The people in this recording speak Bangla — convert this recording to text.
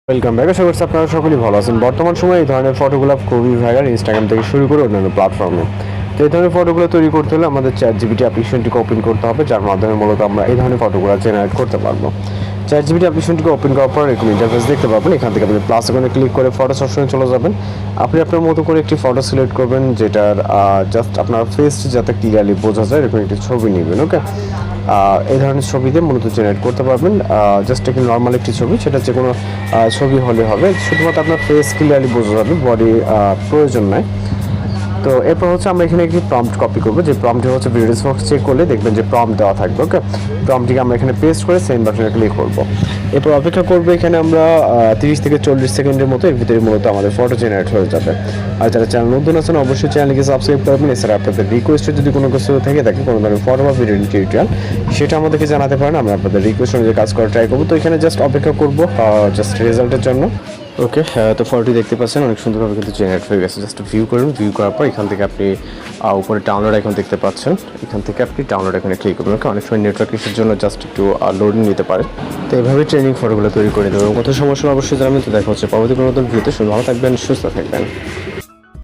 Welcome back. আশা করছি আপনারা সকলেই ভালো আছেন। বর্তমান সময়ে এই ধরনের ফটোগুলো খুবই ভাইরাল, ইনস্টাগ্রাম থেকে শুরু করে অন্যান্য প্ল্যাটফর্মে। তো এই ধরনের ফটোগুলো তৈরি করতে হলে আমাদের ChatGPT অ্যাপ্লিকেশনটিকে ওপেন করতে হবে, যার মাধ্যমে মূলত আমরা এই ধরনের ফটোগুলো জেনারেট করতে পারবো। ChatGPT অ্যাপ্লিকেশনটিকে ওপেন করার পর এরকম ইন্টারফেস দেখতে পাবেন। এখান থেকে আপনি প্লাস আইকনে ক্লিক করে ফটোস অপশনে চলে যাবেন। আপনি আপনার মতো করে একটি ফটো সিলেক্ট করবেন, যেটার জাস্ট আপনার ফেস যাতে ক্লিয়ারলি বোঝা যায় এরকম একটি ছবি নেবেন। ওকে, এই ধরনের ছবিতে মূলত জেনারেট করতে পারবেন। জাস্ট একটি নর্মাল একটি ছবি, সেটা যে কোনো ছবি হলে হবে, শুধুমাত্র আপনার ফেস ক্লিয়ারলি বোঝা যাবে, বডি প্রয়োজন নাই। তো এরপর হচ্ছে আমরা এখানে একটি প্রম্পট কপি করবো, যে প্রম্পটটি হচ্ছে ভিডিও বক্স চেক করলে দেখবেন যে প্রম্পট দেওয়া থাকবে। ওকে, প্রম্পটটিকে আমরা এখানে পেস্ট করে সেন্ড বাটনে ক্লিক করবো। এরপর অপেক্ষা করবো, এখানে আমরা 30 থেকে 40 সেকেন্ডের মতো, এর ভিতরে মূলত আমাদের ফটো জেনারেট হয়ে যাবে। আর যারা চ্যানেল নতুন আছেন অবশ্যই চ্যানেলকে সাবস্ক্রাইব করবেন। এছাড়া আপনাদের রিকোয়েস্টে যদি কোনো কিছু থেকে থাকে, কোনো ধরনের ফটো বা ভিডিও টিউটোরিয়াল, সেটা আমাদেরকে জানাতে পারেন, আমরা আপনাদের রিকোয়েস্ট অনুযায়ী কাজ করার ট্রাই করবো। তো এখানে জাস্ট অপেক্ষা করবো জাস্ট রেজাল্টের জন্য। ওকে, তো ফটোটি দেখতে পাচ্ছেন অনেক সুন্দরভাবে কিন্তু জেনারেট হয়ে গেছে। জাস্ট ভিউ করুন, ভিউ করার পর এখান থেকে আপনি উপরে ডাউনলোড আইকন দেখতে পাচ্ছেন, এখান থেকে আপনি ডাউনলোড আইকনে ক্লিক করবেন। ওকে, অনেক সময় নেটওয়ার্ক ইস্যুর জন্য জাস্ট একটু লোডিং নিতে পারে। তো এইভাবে ট্রেনিং ফটোগুলো তৈরি করে দেবেন। কত সমস্যা অবশ্যই জানাবেন। তো দেখা হচ্ছে পরবর্তী কোনো নতুন ভিডিওতে। ভালো থাকবেন, সুস্থ থাকবেন।